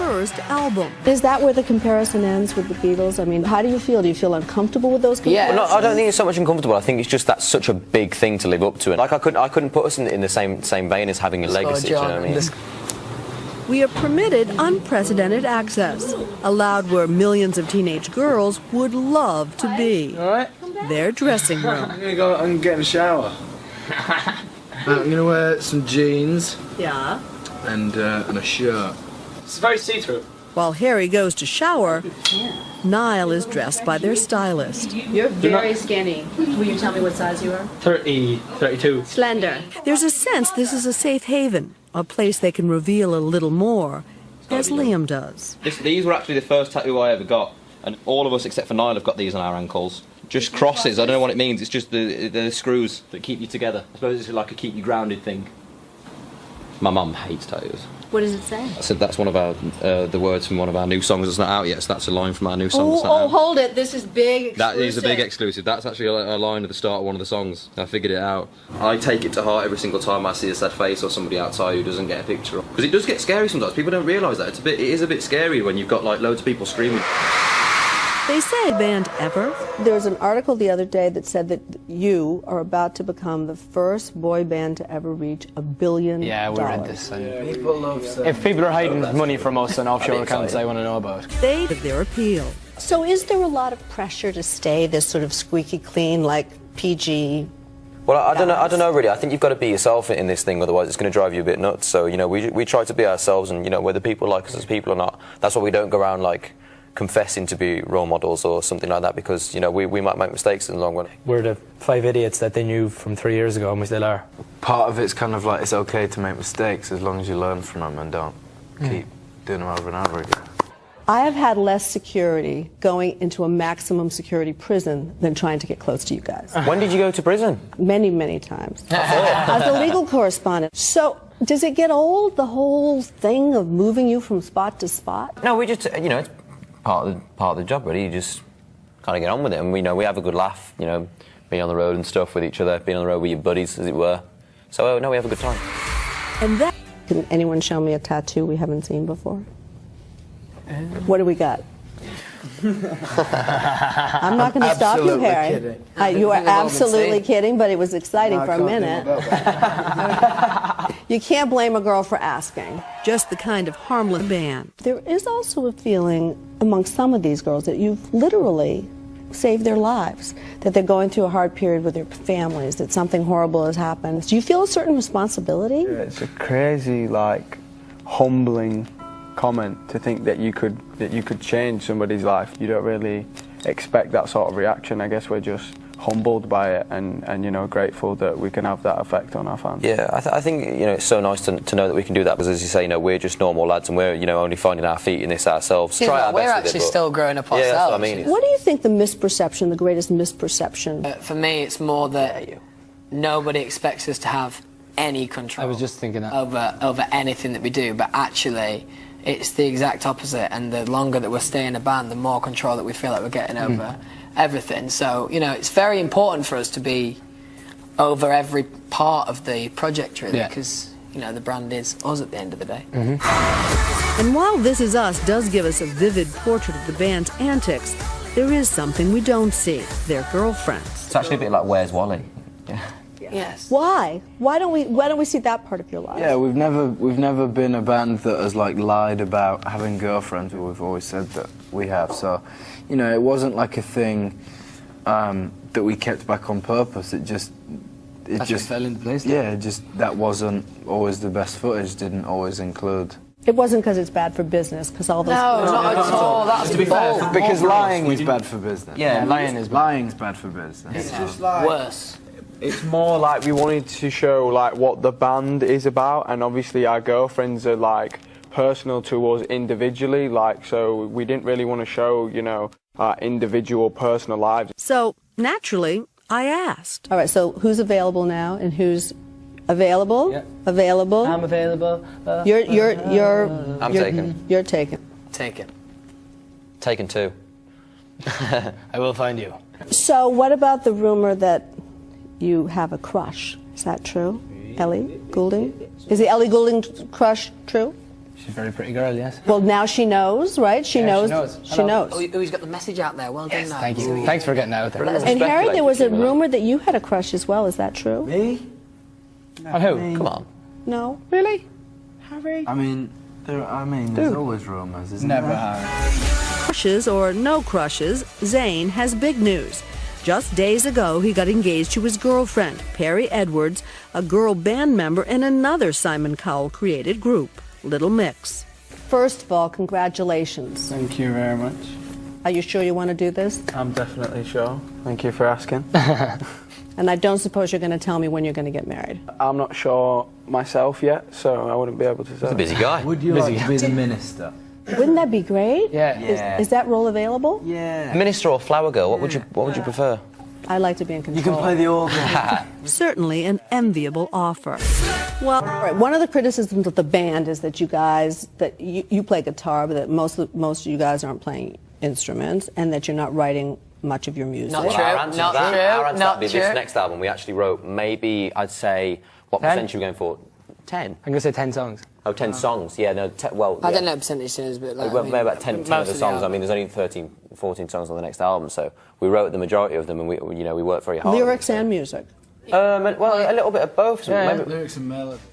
first album. Is that where the comparison ends with the Beatles? I mean, how do you feel? Do you feel uncomfortable with those comparisons? Yeah, no, I don't think it's so much uncomfortable. I think it's just that's such a big thing to live up to. And like I couldn't put us in the same vein as having a legacy. Do you know what I mean? We have permitted unprecedented access, allowed where millions of teenage girls would love to be. All right. Their dressing room. I'm gonna go and get in the shower. I'm gonna wear some jeans. Yeah. And a shirt. It's very see-through. While Harry goes to shower, Niall is dressed by their stylist. You're very skinny. Will you tell me what size you are? 30, 32. Slender. There's a sense this is a safe haven, a place they can reveal a little more, as Liam does. These were actually the first tattoo I ever got, and all of us except for Niall have got these on our ankles. Just crosses. I don't know what it means. It's just the screws that keep you together. I suppose it's like a keep you grounded thing. My mum hates tattoos. What does it say? I said that's one of our the words from one of our new songs that's not out yet. So that's a line from our new song. That's not out. Hold it! This is big. Exclusive. That is a big exclusive. That's actually a line at the start of one of the songs. I figured it out. I take it to heart every single time I see a sad face or somebody outside who doesn't get a picture. Because it does get scary sometimes. People don't realise that. It is a bit scary when you've got like loads of people screaming. They say band ever. There was an article the other day that said that you are about to become the first boy band to ever reach $1 billion. Yeah, we read this. People love if people are hiding money from us on offshore accounts, I want to know about. They have their appeal. So is there a lot of pressure to stay this sort of squeaky clean, like PG? Well, I don't know really. I think you've got to be yourself in this thing, otherwise it's going to drive you a bit nuts. So, you know, we try to be ourselves, and, you know, whether people like us as people or not, that's why we don't go around, like, confessing to be role models or something like that, because, you know, we might make mistakes in the long run. We're the 5 idiots that they knew from 3 years ago, and we still are. Part of it's kind of like it's okay to make mistakes as long as you learn from them and don't keep doing them over and over again. I have had less security going into a maximum security prison than trying to get close to you guys. When did you go to prison? Many, many times. As a legal correspondent. So, does it get old, the whole thing of moving you from spot to spot? No, we just, you know, it's part of the job, really. You just kind of get on with it, and we have a good laugh, you know, being on the road and stuff with each other, being on the road with your buddies, as it were. So, no, we have a good time. And that... Can anyone show me a tattoo we haven't seen before? What do we got? I'm not going to stop you, Harry. You are absolutely kidding, but it was exciting for a minute. You can't blame a girl for asking. Just the kind of harmless band. There is also a feeling amongst some of these girls that you've literally saved their lives, that they're going through a hard period with their families, that something horrible has happened. Do you feel a certain responsibility? Yeah, it's a crazy, like, humbling comment to think that you could change somebody's life. You don't really expect that sort of reaction. I guess we're just humbled by it and you know, grateful that we can have that effect on our fans. Yeah, I think, you know, it's so nice to know that we can do that, because, as you say, you know, we're just normal lads, and we're, you know, only finding our feet in this ourselves. We're actually still growing up ourselves. Yeah, that's what I mean. What do you think the misperception, the greatest misperception? For me, it's more that nobody expects us to have any control. I was just thinking that. Over anything that we do, but actually it's the exact opposite, and the longer that we're staying in a band, the more control that we feel like we're getting over everything. So, you know, it's very important for us to be over every part of the project, really, because, you know, the brand is us at the end of the day. And while This Is Us does give us a vivid portrait of the band's antics, there is something we don't see, their girlfriends. It's actually a bit like Where's Wally? Yeah. Yes. Why? Why don't we see that part of your life? Yeah, we've never been a band that has like lied about having girlfriends. We've always said that we have. So, you know, it wasn't like a thing that we kept back on purpose. It just fell into place. Yeah, that wasn't always the best footage. Didn't always include. It wasn't because it's bad for business, because all those... No, not at all. That's to be fair, because lying is bad for business. Yeah, lying's bad for business. It's just like worse. It's more like we wanted to show like what the band is about, and obviously our girlfriends are like personal to us individually, like, so we didn't really want to show, you know, our individual personal lives. So, naturally, I asked. All right, so who's available now and who's available? Yeah. Available? I'm available. I'm taken. You're taken. Take it. Taken too. I will find you. So what about the rumor that you have a crush? Is that true? Ellie Goulding? Is the Ellie Goulding crush true? She's a very pretty girl, yes. Well, now she knows, right? She Yeah, knows. she knows. She Hello. knows. Oh, he's got the message out there. Well done, now. Thank you. Thanks for getting out there. And Harry, there was a rumor that you had a crush as well. Is that true? Me? On who? Come on. No. Really? Harry? I mean, there's always rumours, isn't Never there? have. Crushes or no crushes, Zayn has big news. Just days ago, he got engaged to his girlfriend, Perry Edwards, a girl band member in another Simon Cowell-created group, Little Mix. First of all, congratulations. Thank you very much. Are you sure you want to do this? I'm definitely sure. Thank you for asking. And I don't suppose you're going to tell me when you're going to get married. I'm not sure myself yet, so I wouldn't be able to say. He's a busy guy. Would you like to be the minister? Wouldn't that be great? Yeah. Is that role available? Yeah. Minister or flower girl? What would you prefer? I'd like to be in control. You can play the organ. Certainly an enviable offer. Well, all right, one of the criticisms of the band is that you play guitar, but that most of you guys aren't playing instruments, and that you're not writing much of your music. Not Well, true. our answer Not to that, true. our answer to Not that would be true. this next album we actually wrote maybe, I'd say, what 10? percentage are we going for? 10? I'm going to say 10 songs. Oh, 10 songs. Yeah, no, well... I yeah. don't know percentages, but like, Well, maybe about 10 of the songs. I mean, there's only 13, 14 songs on the next album, so we wrote the majority of them, and we worked very hard. Lyrics and music. Well, a little bit of both. Yeah. Maybe, Lyrics and melody.